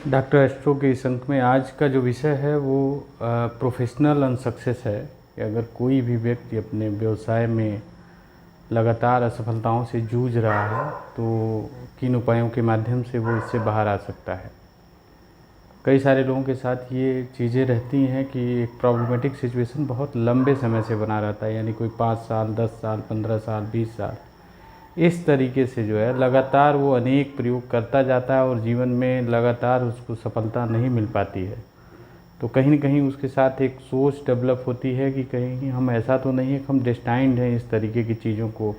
Doctor astro के इस अंक में आज का जो विषय है वो प्रोफेशनल अनसक्सेस है कि अगर कोई भी व्यक्ति अपने व्यवसाय में लगातार असफलताओं से जूझ रहा है तो किन उपायों के माध्यम से वो इससे बाहर आ सकता है। कई सारे लोगों के साथ ये चीज़ें रहती हैं कि एक प्रॉब्लमेटिक सिचुएशन बहुत लंबे समय से बना रहता है, यानी कोई 5 साल, 10 साल, 15 साल, 20 साल, इस तरीके से जो है लगातार वो अनेक प्रयोग करता जाता है और जीवन में लगातार उसको सफलता नहीं मिल पाती है। तो कहीं न कहीं उसके साथ एक सोच डेवलप होती है कि कहीं हम ऐसा तो नहीं है कि हम डेस्टाइंड हैं इस तरीके की चीज़ों को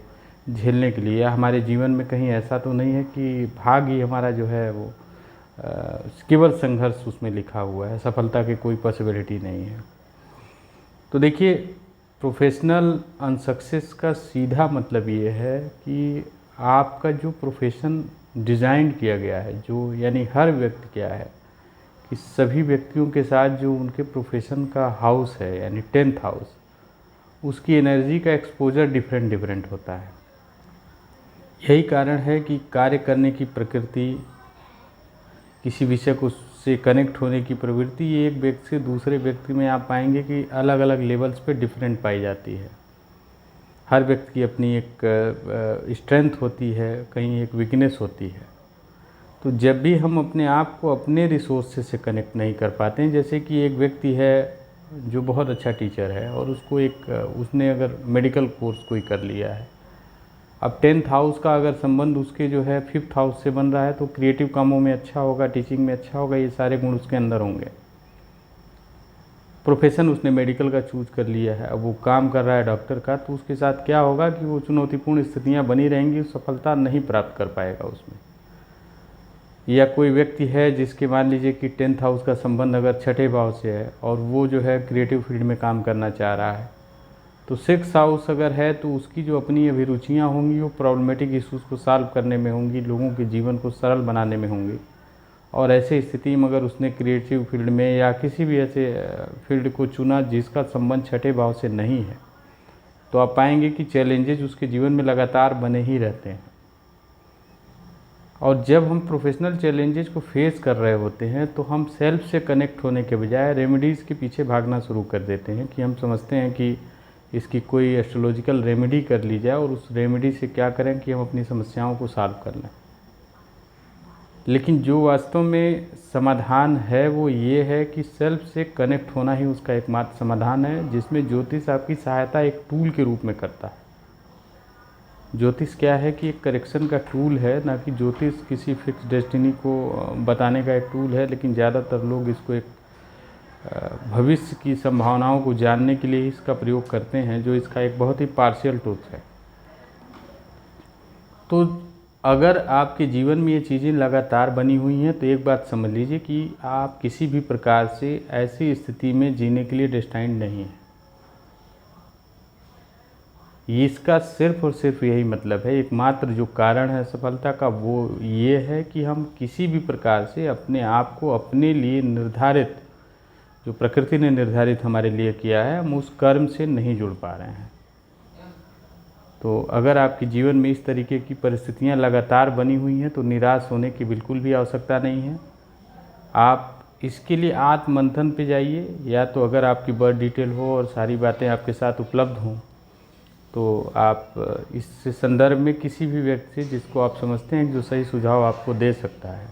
झेलने के लिए, या हमारे जीवन में कहीं ऐसा तो नहीं है कि भाग्य ही हमारा जो है वो केवल संघर्ष उसमें लिखा हुआ है, सफलता की कोई पॉसिबिलिटी नहीं है। तो देखिए, प्रोफेशनल अनसक्सेस का सीधा मतलब ये है कि आपका जो प्रोफेशन डिज़ाइन किया गया है, जो यानी हर व्यक्ति क्या है कि सभी व्यक्तियों के साथ जो उनके प्रोफेशन का हाउस है यानी 10th हाउस, उसकी एनर्जी का एक्सपोजर डिफरेंट डिफरेंट होता है। यही कारण है कि कार्य करने की प्रकृति, किसी विषय को से कनेक्ट होने की प्रवृत्ति, ये एक व्यक्ति से दूसरे व्यक्ति में आप पाएंगे कि अलग अलग लेवल्स पे डिफरेंट पाई जाती है। हर व्यक्ति की अपनी एक स्ट्रेंथ होती है, कहीं एक वीकनेस होती है। तो जब भी हम अपने आप को अपने रिसोर्सेज से कनेक्ट नहीं कर पाते हैं, जैसे कि एक व्यक्ति है जो बहुत अच्छा टीचर है और उसको उसने अगर मेडिकल कोर्स कोई कर लिया है, अब 10th हाउस का अगर संबंध उसके जो है 5th हाउस से बन रहा है तो क्रिएटिव कामों में अच्छा होगा, टीचिंग में अच्छा होगा, ये सारे गुण उसके अंदर होंगे। प्रोफेशन उसने मेडिकल का चूज कर लिया है, अब वो काम कर रहा है डॉक्टर का, तो उसके साथ क्या होगा कि वो चुनौतीपूर्ण स्थितियां बनी रहेंगी, सफलता नहीं प्राप्त कर पाएगा उसमें। या कोई व्यक्ति है जिसके मान लीजिए कि 10th हाउस का संबंध अगर 6ठे भाव से है और वो जो है क्रिएटिव फील्ड में काम करना चाह रहा है, तो 6th हाउस अगर है तो उसकी जो अपनी अभिरुचियाँ होंगी वो प्रॉब्लमेटिक इश्यूज़ को सॉल्व करने में होंगी, लोगों के जीवन को सरल बनाने में होंगी। और ऐसे स्थिति में अगर उसने क्रिएटिव फील्ड में या किसी भी ऐसे फील्ड को चुना जिसका संबंध 6ठे भाव से नहीं है, तो आप पाएंगे कि चैलेंजेस उसके जीवन में लगातार बने ही रहते हैं। और जब हम प्रोफेशनल चैलेंजेस को फेस कर रहे होते हैं तो हम सेल्फ से कनेक्ट होने के बजाय रेमेडीज़ के पीछे भागना शुरू कर देते हैं कि हम समझते हैं कि इसकी कोई एस्ट्रोलॉजिकल रेमेडी कर ली जाए और उस रेमेडी से क्या करें कि हम अपनी समस्याओं को सॉल्व कर लें। लेकिन जो वास्तव में समाधान है वो ये है कि सेल्फ से कनेक्ट होना ही उसका एकमात्र समाधान है, जिसमें ज्योतिष आपकी सहायता एक टूल के रूप में करता है। ज्योतिष क्या है कि एक करेक्शन का टूल है, ना कि ज्योतिष किसी फिक्स डेस्टिनी को बताने का एक टूल है। लेकिन ज़्यादातर लोग इसको एक भविष्य की संभावनाओं को जानने के लिए इसका प्रयोग करते हैं, जो इसका एक बहुत ही पार्शियल ट्रूथ है। तो अगर आपके जीवन में ये चीज़ें लगातार बनी हुई हैं तो एक बात समझ लीजिए कि आप किसी भी प्रकार से ऐसी स्थिति में जीने के लिए डेस्टाइन्ड नहीं है। इसका सिर्फ और सिर्फ यही मतलब है, एकमात्र जो कारण है सफलता का वो ये है कि हम किसी भी प्रकार से अपने आप को अपने लिए निर्धारित, जो प्रकृति ने निर्धारित हमारे लिए किया है, हम उस कर्म से नहीं जुड़ पा रहे हैं। तो अगर आपके जीवन में इस तरीके की परिस्थितियां लगातार बनी हुई हैं तो निराश होने की बिल्कुल भी आवश्यकता नहीं है। आप इसके लिए आत्ममंथन पे जाइए, या तो अगर आपकी बर्थ डिटेल हो और सारी बातें आपके साथ उपलब्ध हों तो आप इस संदर्भ में किसी भी व्यक्ति से जिसको आप समझते हैं जो सही सुझाव आपको दे सकता है,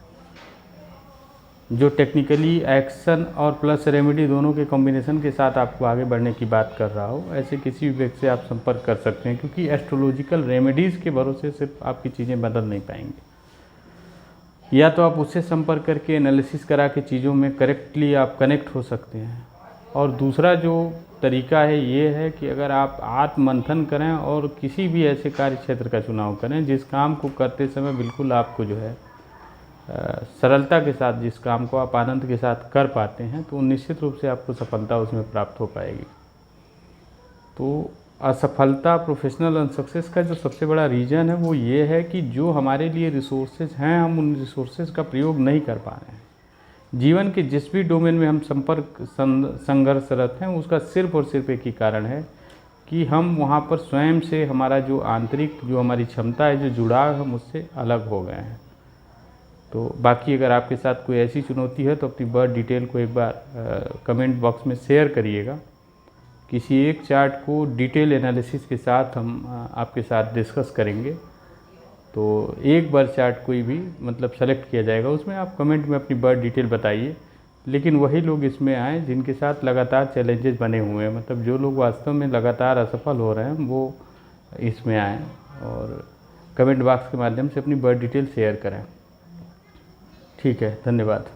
जो टेक्निकली एक्शन और प्लस रेमेडी दोनों के कॉम्बिनेशन के साथ आपको आगे बढ़ने की बात कर रहा हो, ऐसे किसी भी व्यक्ति से आप संपर्क कर सकते हैं। क्योंकि एस्ट्रोलॉजिकल रेमेडीज़ के भरोसे सिर्फ आपकी चीज़ें बदल नहीं पाएंगी। या तो आप उससे संपर्क करके एनालिसिस करा के चीज़ों में करेक्टली आप कनेक्ट हो सकते हैं, और दूसरा जो तरीका है ये है कि अगर आप आत्ममंथन करें और किसी भी ऐसे कार्य क्षेत्र का चुनाव करें जिस काम को करते समय बिल्कुल आपको जो है सरलता के साथ, जिस काम को आप आनंद के साथ कर पाते हैं, तो निश्चित रूप से आपको सफलता उसमें प्राप्त हो पाएगी। तो असफलता, प्रोफेशनल अनसक्सेस का जो सबसे बड़ा रीज़न है वो ये है कि जो हमारे लिए रिसोर्सेज हैं, हम उन रिसोर्सेज का प्रयोग नहीं कर पा रहे हैं। जीवन के जिस भी डोमेन में हम संघर्षरत हैं, उसका सिर्फ और सिर्फ एक ही कारण है कि हम वहाँ पर स्वयं से, हमारा जो आंतरिक, जो हमारी क्षमता है, जो जुड़ाव है, हम उससे अलग हो गए हैं। तो बाकी अगर आपके साथ कोई ऐसी चुनौती है तो अपनी बर्थ डिटेल को एक बार कमेंट बॉक्स में शेयर करिएगा। किसी एक चार्ट को डिटेल एनालिसिस के साथ हम आपके साथ डिस्कस करेंगे। तो एक बार चार्ट कोई भी मतलब सेलेक्ट किया जाएगा, उसमें आप कमेंट में अपनी बर्थ डिटेल बताइए, लेकिन वही लोग इसमें आएँ जिनके साथ लगातार चैलेंजेस बने हुए हैं, मतलब जो लोग वास्तव में लगातार असफल हो रहे हैं वो इसमें आएँ और कमेंट बॉक्स के माध्यम से अपनी बर्थ डिटेल शेयर करें। ठीक है, धन्यवाद।